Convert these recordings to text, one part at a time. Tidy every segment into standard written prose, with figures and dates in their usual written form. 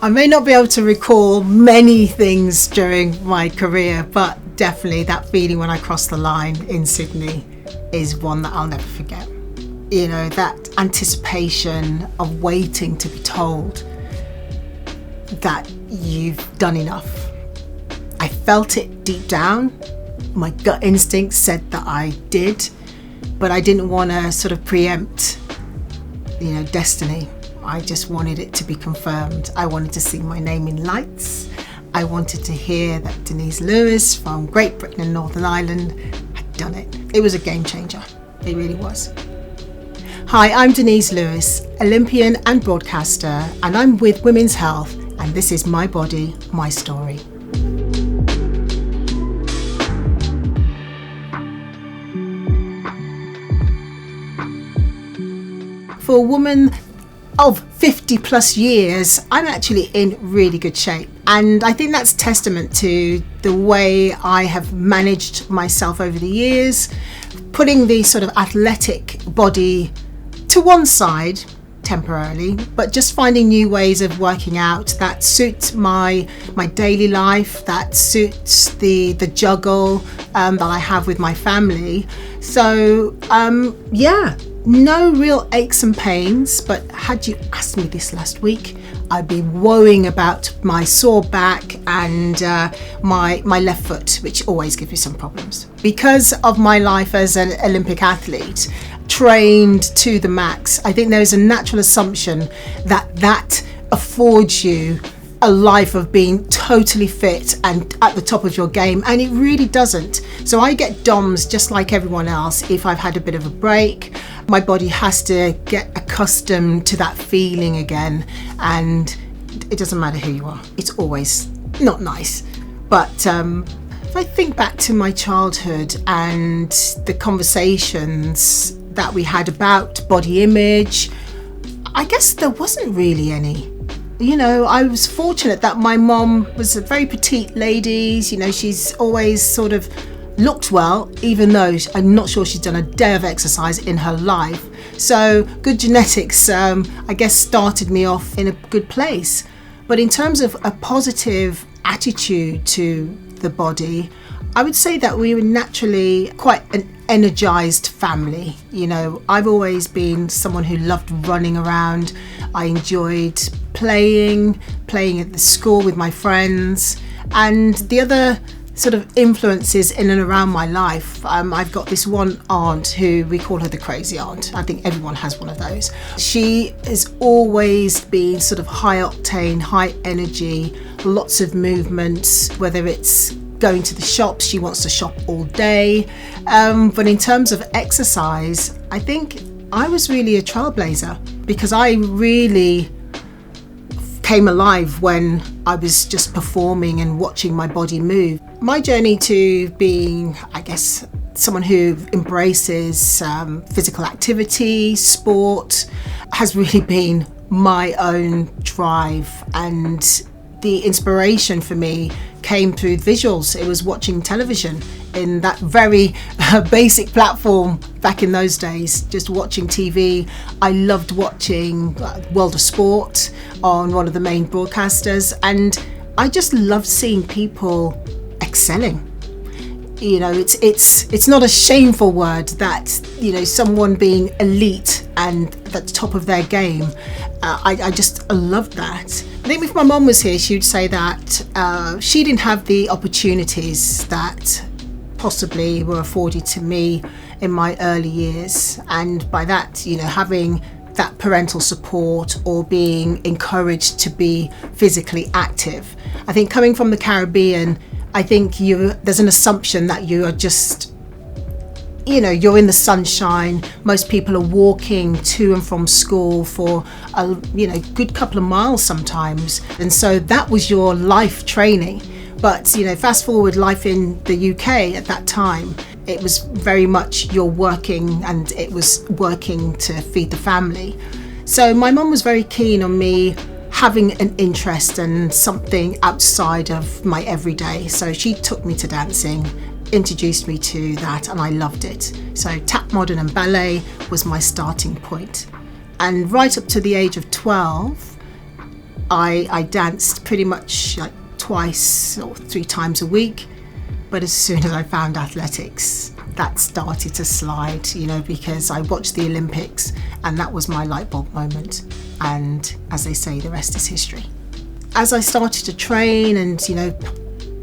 I may not be able to recall many things during my career, but definitely that feeling when I crossed the line in Sydney is one that I'll never forget. You know, that anticipation of waiting to be told that you've done enough. I felt it deep down. My gut instinct said that I did, but I didn't want to sort of preempt, destiny. I just wanted it to be confirmed. I wanted to see my name in lights. I wanted to hear that Denise Lewis from Great Britain and Northern Ireland had done it. It was a game changer. It really was. Hi, I'm Denise Lewis, Olympian and broadcaster, and I'm with Women's Health, and this is My Body, My Story. For a woman of 50 plus years, I'm actually in really good shape. And I think that's testament to the way I have managed myself over the years, putting the sort of athletic body to one side temporarily, but just finding new ways of working out that suit my daily life, that suits the juggle that I have with my family. So no real aches and pains, but had you asked me this last week, I'd be woeing about my sore back and my left foot, which always gives me some problems. Because of my life as an Olympic athlete, trained to the max, I think there is a natural assumption that affords you a life of being totally fit and at the top of your game, and it really doesn't. So I get DOMS just like everyone else. If I've had a bit of a break, my body has to get accustomed to that feeling again, and it doesn't matter who you are, it's always not nice. But if I think back to my childhood and the conversations that we had about body image, I guess there wasn't really any. I was fortunate that my mom was a very petite lady. She's always sort of looked well, even though I'm not sure she's done a day of exercise in her life. So good genetics, I guess, started me off in a good place. But in terms of a positive attitude to the body, I would say that we were naturally quite an energized family. I've always been someone who loved running around. I enjoyed playing at the school with my friends, and the other sort of influences in and around my life. I've got this one aunt who we call her the crazy aunt. I think everyone has one of those. She has always been sort of high octane, high energy, lots of movement, whether it's going to the shops, she wants to shop all day. But in terms of exercise, I think I was really a trailblazer, because I really came alive when I was just performing and watching my body move. My journey to being, I guess, someone who embraces physical activity, sport, has really been my own drive, and the inspiration for me came through visuals. It was watching television in that very basic platform back in those days, just watching TV. I loved watching World of Sport on one of the main broadcasters, and I just loved seeing people excelling. It's not a shameful word that someone being elite and at the top of their game. I just loved that. I think if my mum was here, she'd say that she didn't have the opportunities that possibly were afforded to me in my early years, and by that, having that parental support or being encouraged to be physically active. I think coming from the Caribbean, I think there's an assumption that you are just, you're in the sunshine. Most people are walking to and from school for a good couple of miles sometimes, and so that was your life training. But fast forward life in the UK at that time, it was very much you're working, and it was working to feed the family. So my mum was very keen on me having an interest and something outside of my everyday. So she took me to dancing, introduced me to that, and I loved it. So tap, modern and ballet was my starting point. And right up to the age of 12, I danced pretty much like twice or 3 times a week. But as soon as I found athletics, that started to slide, because I watched the Olympics and that was my light bulb moment. And as they say, the rest is history. As I started to train and,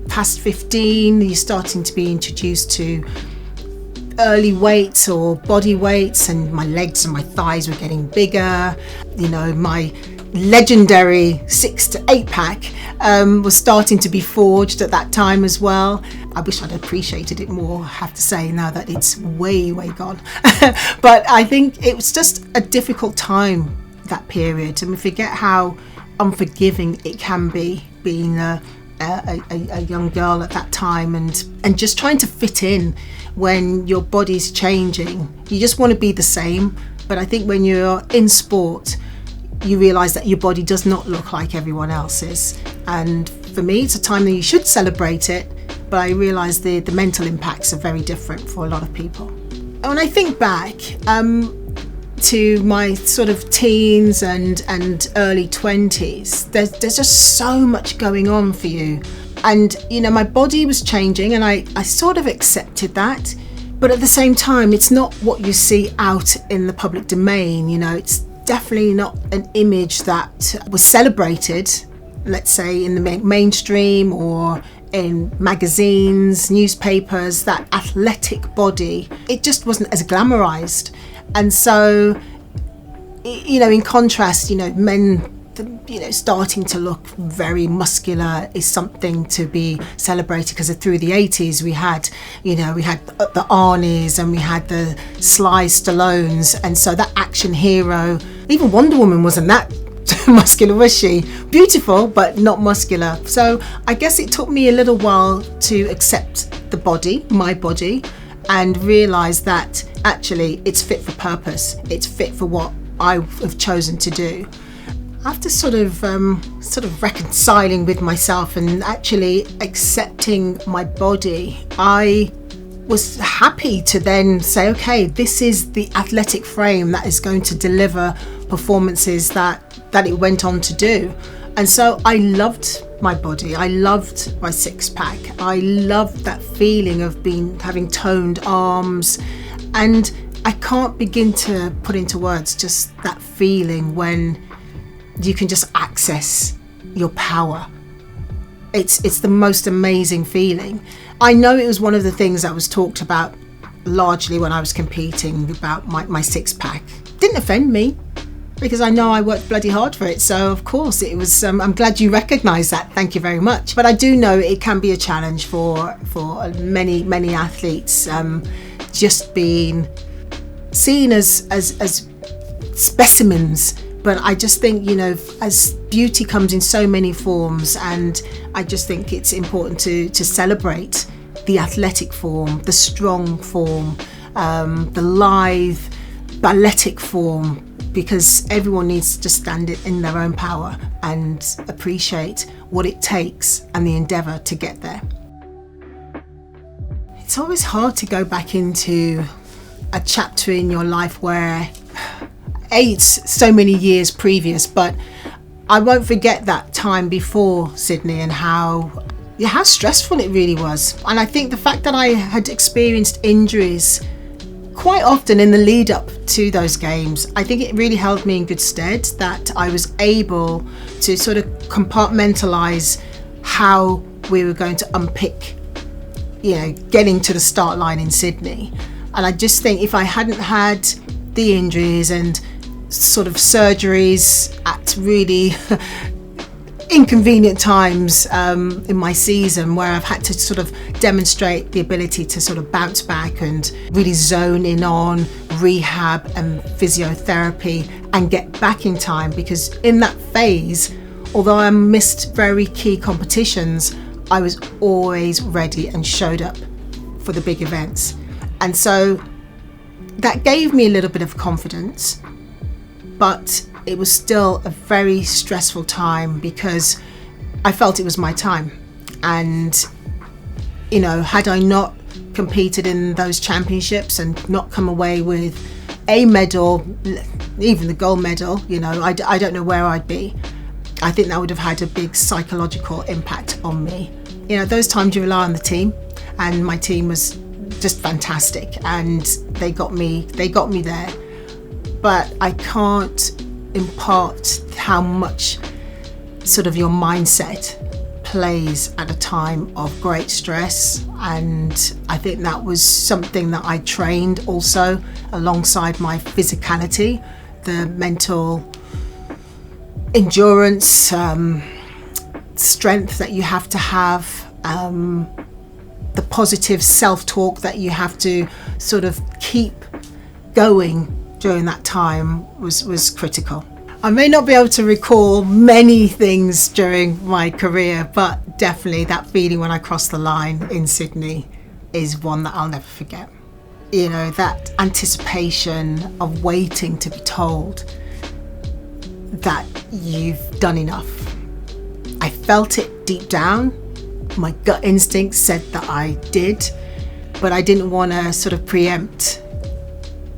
past 15, you're starting to be introduced to early weights or body weights, and my legs and my thighs were getting bigger. My legendary 6 to 8 pack was starting to be forged at that time as well. I wish I'd appreciated it more, I have to say, now that it's way gone. But I think it was just a difficult time, that period, and we forget how unforgiving it can be, being a young girl at that time, and just trying to fit in when your body's changing. You just want to be the same, but I think when you're in sport, you realise that your body does not look like everyone else's. And for me, it's a time that you should celebrate it, but I realise the mental impacts are very different for a lot of people. And when I think back to my sort of teens and early 20s, there's just so much going on for you. And, my body was changing, and I sort of accepted that. But at the same time, it's not what you see out in the public domain. It's definitely not an image that was celebrated, let's say, in the mainstream or in magazines, newspapers. That athletic body, it just wasn't as glamorized. And so, in contrast, men, starting to look very muscular is something to be celebrated, because through the 80s we had the Arnies and we had the Sly Stallones, and so that action hero, even Wonder Woman wasn't that muscular, was she? Beautiful, but not muscular. So I guess it took me a little while to accept the body, my body, and realise that actually it's fit for purpose. It's fit for what I have chosen to do. After sort of reconciling with myself and actually accepting my body, I was happy to then say, okay, this is the athletic frame that is going to deliver performances that it went on to do. And so I loved my body. I loved my 6-pack. I loved that feeling of having toned arms, and I can't begin to put into words just that feeling when you can just access your power. It's the most amazing feeling. I know it was one of the things that was talked about largely when I was competing, about my 6-pack. Didn't offend me, because I know I worked bloody hard for it. So of course it was, I'm glad you recognise that. Thank you very much. But I do know it can be a challenge for many athletes, just being seen as specimens. But I just think, as beauty comes in so many forms, and I just think it's important to celebrate the athletic form, the strong form, the lithe, balletic form, because everyone needs to stand it in their own power and appreciate what it takes and the endeavour to get there. It's always hard to go back into a chapter in your life where it's so many years previous, but I won't forget that time before Sydney and how stressful it really was. And I think the fact that I had experienced injuries quite often in the lead up to those games, I think it really held me in good stead, that I was able to sort of compartmentalize how we were going to unpick, getting to the start line in Sydney. And I just think if I hadn't had the injuries and sort of surgeries at really inconvenient times in my season, where I've had to sort of demonstrate the ability to sort of bounce back and really zone in on rehab and physiotherapy and get back in time, because in that phase, although I missed very key competitions, I was always ready and showed up for the big events. And so that gave me a little bit of confidence, but it was still a very stressful time because I felt it was my time. And, had I not competed in those championships and not come away with a medal, even the gold medal, I don't know where I'd be. I think that would have had a big psychological impact on me. You know, those times you rely on the team, and my team was just fantastic, and they got me there. But I can't impart how much sort of your mindset plays at a time of great stress, and I think that was something that I trained also alongside my physicality, the mental endurance, strength that you have to have, the positive self-talk that you have to sort of keep going during that time was critical. I may not be able to recall many things during my career, but definitely that feeling when I crossed the line in Sydney is one that I'll never forget. You know, that anticipation of waiting to be told that you've done enough. I felt it deep down. My gut instinct said that I did, but I didn't want to sort of preempt,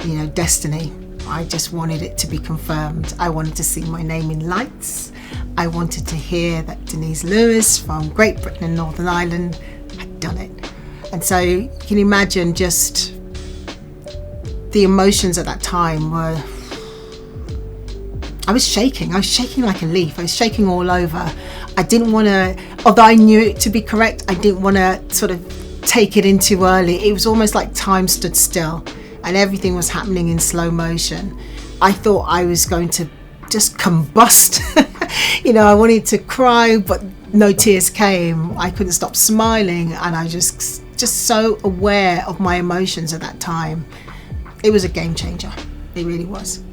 you know, destiny. I just wanted it to be confirmed. I wanted to see my name in lights. I wanted to hear that Denise Lewis from Great Britain and Northern Ireland had done it. And so you can imagine just the emotions at that time were, I was shaking like a leaf. I was shaking all over. I didn't want to, although I knew it to be correct, I didn't want to sort of take it in too early. It was almost like time stood still and everything was happening in slow motion. I thought I was going to just combust. You know, I wanted to cry, but no tears came. I couldn't stop smiling, and I just so aware of my emotions at that time. It was a game changer. It really was.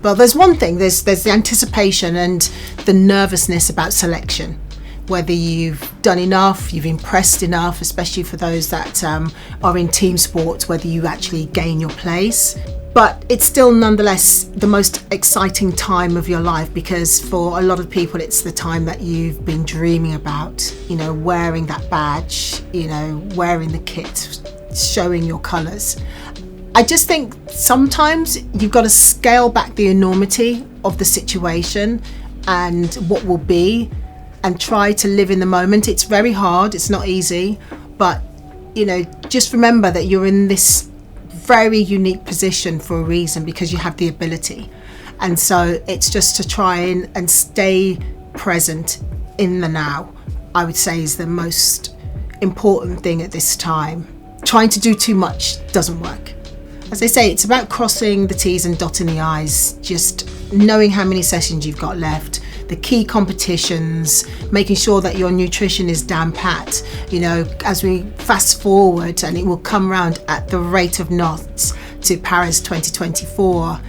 Well, there's one thing, there's the anticipation and the nervousness about selection, whether you've done enough, you've impressed enough, especially for those that are in team sports, whether you actually gain your place. But it's still nonetheless the most exciting time of your life, because for a lot of people it's the time that you've been dreaming about, you know, wearing that badge, you know, wearing the kit, showing your colours. I just think sometimes you've got to scale back the enormity of the situation and what will be, and try to live in the moment. It's very hard, it's not easy, but you know, just remember that you're in this very unique position for a reason, because you have the ability. And so it's just to try and stay present in the now, I would say, is the most important thing at this time. Trying to do too much doesn't work. As I say, it's about crossing the T's and dotting the I's, just knowing how many sessions you've got left, the key competitions, making sure that your nutrition is down pat. You know, as we fast forward, and it will come round at the rate of knots to Paris 2024,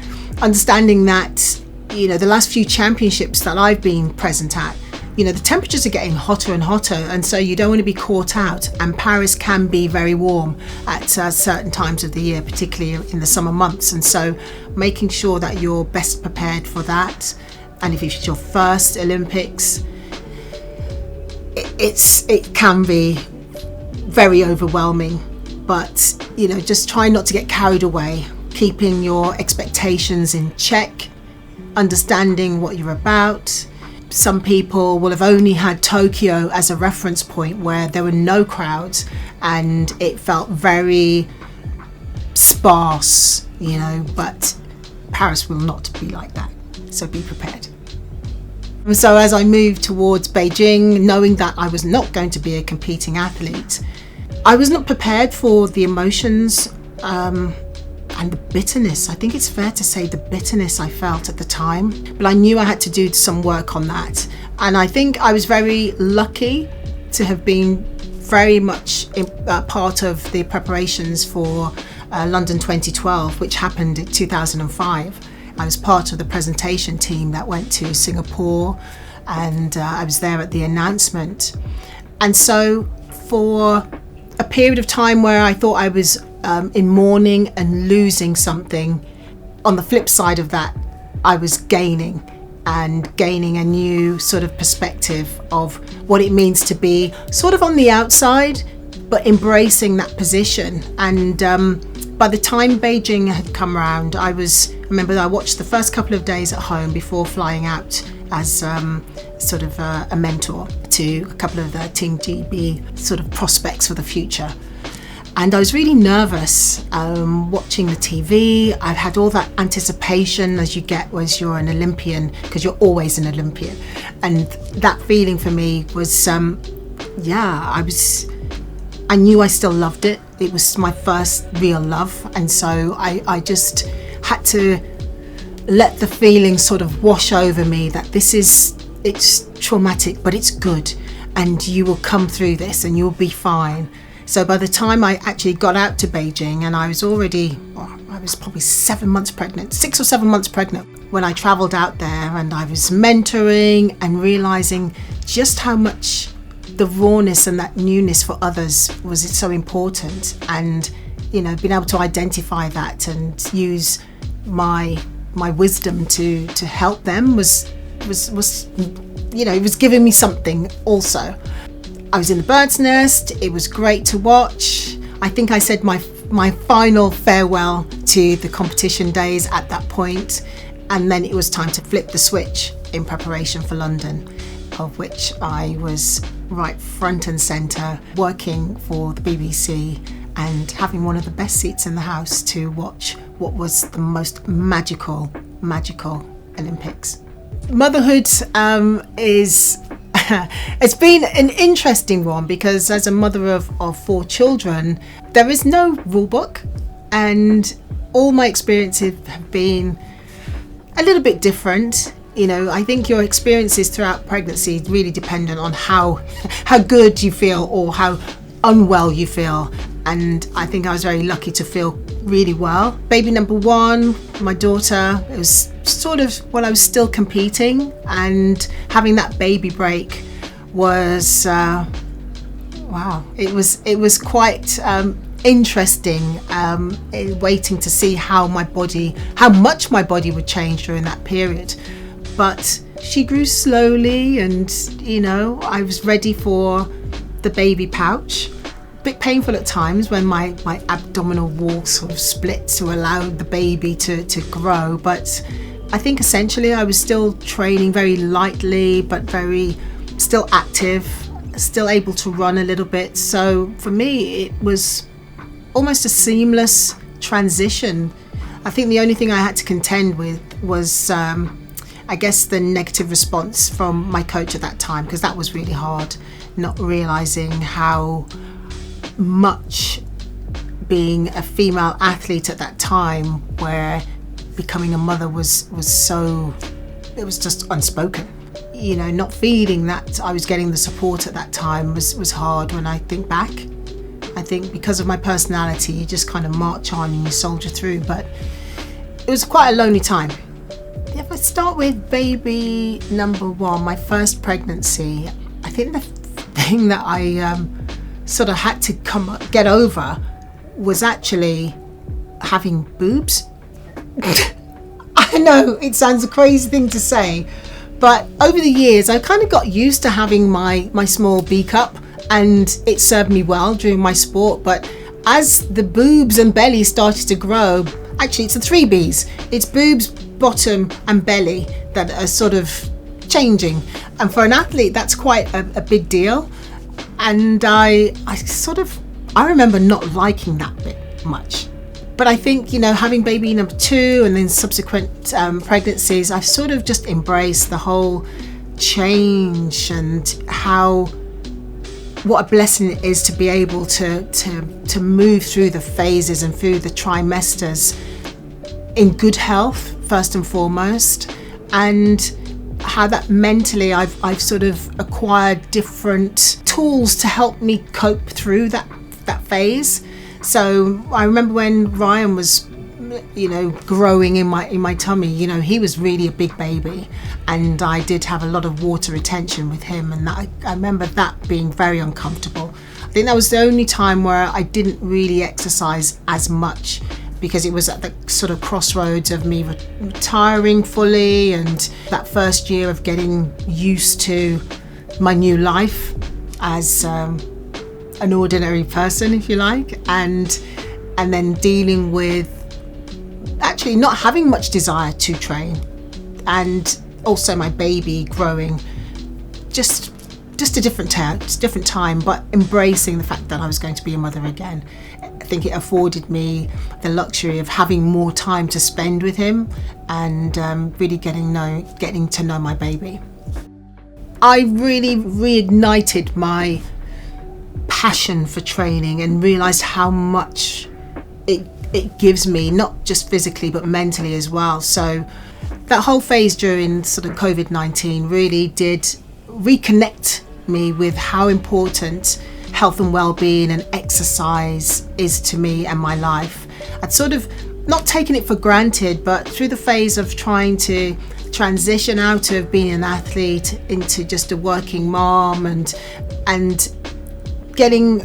understanding that, you know, the last few championships that I've been present at, you know, the temperatures are getting hotter and hotter, and so you don't want to be caught out. And Paris can be very warm at certain times of the year, particularly in the summer months. And so making sure that you're best prepared for that. And if it's your first Olympics, it can be very overwhelming. But, you know, just try not to get carried away, keeping your expectations in check, understanding what you're about. Some people will have only had Tokyo as a reference point, where there were no crowds and it felt very sparse, you know, but Paris will not be like that. So be prepared. And so as I moved towards Beijing, knowing that I was not going to be a competing athlete, I was not prepared for the emotions and the bitterness. I think it's fair to say the bitterness I felt at the time, but I knew I had to do some work on that. And I think I was very lucky to have been very much part of the preparations for London 2012, which happened in 2005. I was part of the presentation team that went to Singapore, and I was there at the announcement. And so for a period of time where I thought I was in mourning and losing something, on the flip side of that, I was gaining a new sort of perspective of what it means to be sort of on the outside, but embracing that position. And by the time Beijing had come around, I remember I watched the first couple of days at home before flying out as sort of a mentor to a couple of the Team GB sort of prospects for the future. And I was really nervous watching the TV. I had all that anticipation as you get as you're an Olympian, because you're always an Olympian. And that feeling for me was, I knew I still loved it. It was my first real love. And so I just had to let the feeling sort of wash over me that it's traumatic, but it's good. And you will come through this and you'll be fine. So by the time I actually got out to Beijing, and I was probably 7 months pregnant, 6 or 7 months pregnant, when I travelled out there, and I was mentoring and realising just how much the rawness and that newness for others was so important. And, being able to identify that and use my wisdom to help them was it was giving me something also. I was in the bird's nest. It was great to watch. I think I said my final farewell to the competition days at that point, and then it was time to flip the switch in preparation for London, of which I was right front and centre, working for the BBC and having one of the best seats in the house to watch what was the most magical Olympics. Motherhood is it's been an interesting one, because as a mother of 4 children, there is no rule book, and all my experiences have been a little bit different. I think your experiences throughout pregnancy is really dependent on how good you feel or how unwell you feel. And I think I was very lucky to feel really well. Baby number 1, my daughter, it was sort of when I was still competing, and having that baby break was it was quite interesting, waiting to see how much my body would change during that period. But she grew slowly, and I was ready for the baby pouch. Bit painful at times when my abdominal wall sort of split to allow the baby to grow, but I think essentially I was still training very lightly, but very still active, still able to run a little bit. So for me it was almost a seamless transition. I think the only thing I had to contend with was I guess the negative response from my coach at that time, because that was really hard, not realizing how much being a female athlete at that time, where becoming a mother was so, it was just unspoken. Not feeling that I was getting the support at that time was hard when I think back. I think because of my personality, you just kind of march on and you soldier through, but it was quite a lonely time. If I start with baby number 1, my first pregnancy, I think the thing that I sort of had to get over was actually having boobs. I know it sounds a crazy thing to say, but over the years I kind of got used to having my small B cup, and it served me well during my sport. But as the boobs and belly started to grow, actually it's the 3 Bs. It's boobs, bottom and belly that are sort of changing, and for an athlete that's quite a big deal. And I remember not liking that bit much. But I think, having baby number 2 and then subsequent pregnancies, I've sort of just embraced the whole change, and what a blessing it is to be able to move through the phases and through the trimesters in good health, first and foremost, and how that mentally I've sort of acquired different tools to help me cope through that phase. So I remember when Ryan was growing in my tummy, he was really a big baby, and I did have a lot of water retention with him, and I remember that being very uncomfortable. I think that was the only time where I didn't really exercise as much, because it was at the sort of crossroads of me retiring fully, and that first year of getting used to my new life as an ordinary person, if you like, and then dealing with actually not having much desire to train, and also my baby growing, just a different time, but embracing the fact that I was going to be a mother again. I think it afforded me the luxury of having more time to spend with him and really getting to know my baby. I really reignited my passion for training and realised how much it gives me, not just physically but mentally as well. So that whole phase during sort of COVID-19 really did reconnect me with how important health and well-being and exercise is to me and my life. I'd sort of not taken it for granted, but through the phase of trying to transition out of being an athlete into just a working mom and getting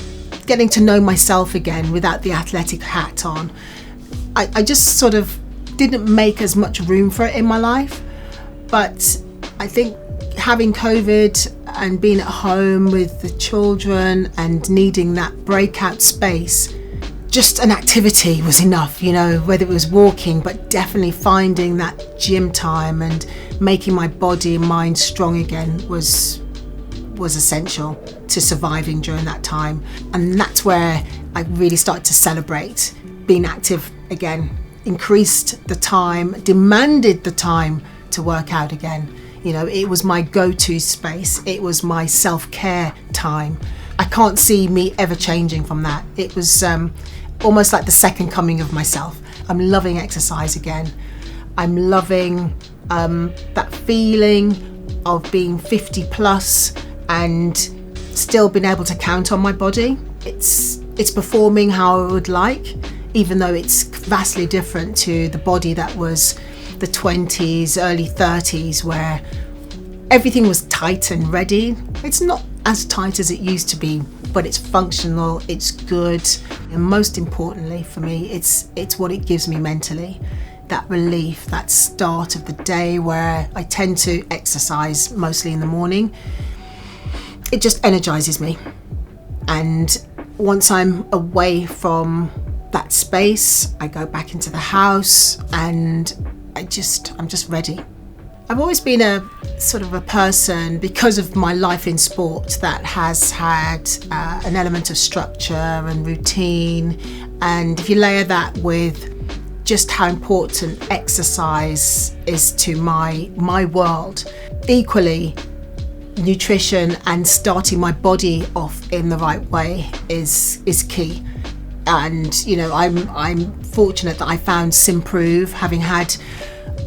to know myself again without the athletic hat on, I just sort of didn't make as much room for it in my life. But I think having COVID and being at home with the children and needing that breakout space, just an activity was enough, whether it was walking, but definitely finding that gym time and making my body and mind strong again was essential to surviving during that time. And that's where I really started to celebrate being active again, increased the time, demanded the time to work out again. It was my go-to space. It was my self-care time. I can't see me ever changing from that. It was almost like the second coming of myself. I'm loving exercise again. I'm loving that feeling of being 50 plus and still being able to count on my body. It's performing how I would like, even though it's vastly different to the body that was the 20s, early 30s, where everything was tight and ready. It's not as tight as it used to be, but it's functional, it's good, and most importantly for me, it's what it gives me mentally. That relief, that start of the day where I tend to exercise mostly in the morning. It just energizes me. And once I'm away from that space, I go back into the house and I'm just ready. I've always been a sort of a person, because of my life in sport, that has had an element of structure and routine. And if you layer that with just how important exercise is to my world, equally nutrition and starting my body off in the right way is key. And I'm fortunate that I found Simprove, having had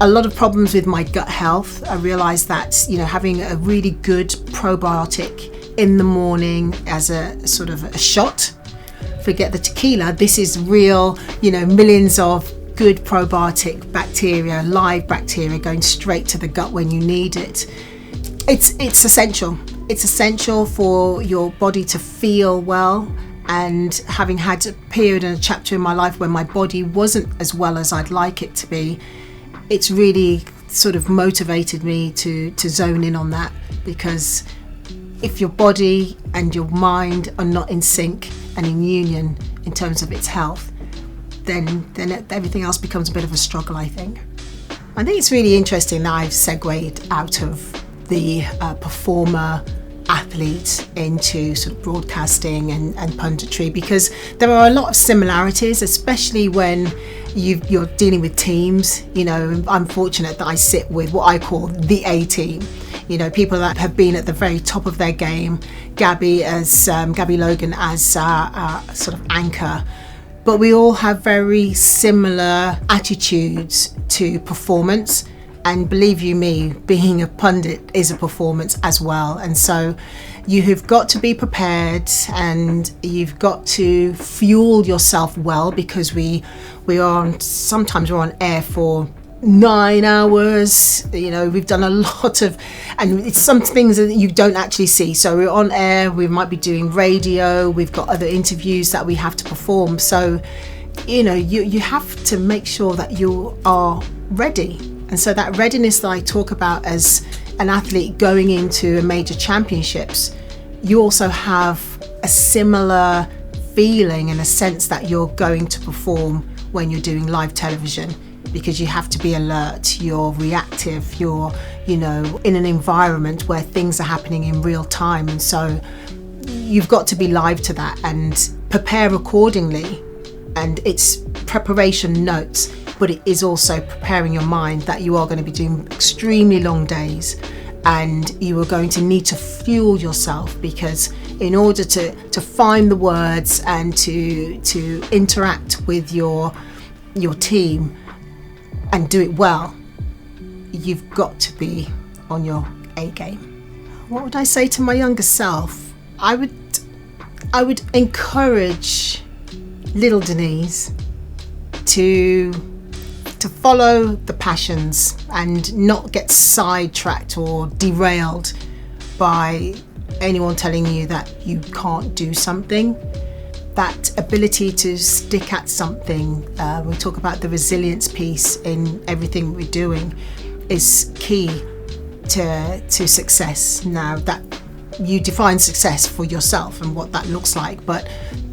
a lot of problems with my gut health. I realized that having a really good probiotic in the morning as a sort of a shot, forget the tequila, this is real, millions of good probiotic bacteria, live bacteria going straight to the gut when you need it. It's essential. It's essential for your body to feel well. And having had a period and a chapter in my life where my body wasn't as well as I'd like it to be, it's really sort of motivated me to zone in on that. Because if your body and your mind are not in sync and in union in terms of its health, then everything else becomes a bit of a struggle, I think. I think it's really interesting that I've segued out of the performer athlete into sort of broadcasting and punditry, because there are a lot of similarities, especially when you're dealing with teams. I'm fortunate that I sit with what I call the A team, people that have been at the very top of their game. Gabby Logan as sort of anchor, but we all have very similar attitudes to performance. And believe you me, being a pundit is a performance as well. And so you have got to be prepared, and you've got to fuel yourself well, because sometimes we're on air for 9 hours. We've done a lot of, and it's some things that you don't actually see. So we're on air, we might be doing radio, we've got other interviews that we have to perform. So, you have to make sure that you are ready. And so that readiness that I talk about as an athlete going into a major championships, you also have a similar feeling and a sense that you're going to perform when you're doing live television. because you have to be alert, you're reactive, you're, in an environment where things are happening in real time. And so you've got to be live to that and prepare accordingly. And it's preparation notes, but it is also preparing your mind that you are going to be doing extremely long days, and you are going to need to fuel yourself, because in order to find the words and to interact with your team and do it well, you've got to be on your A game. What would I say to my younger self? I would encourage little Denise to follow the passions and not get sidetracked or derailed by anyone telling you that you can't do something. That ability to stick at something, we talk about the resilience piece in everything we're doing, is key to success. Now, that you define success for yourself and what that looks like, but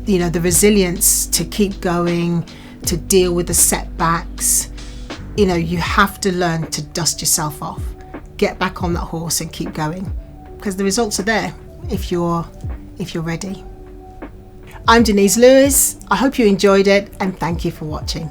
the resilience to keep going, to deal with the setbacks, you have to learn to dust yourself off, get back on that horse and keep going, because the results are there if you're ready. I'm Denise Lewis. I hope you enjoyed it, and thank you for watching.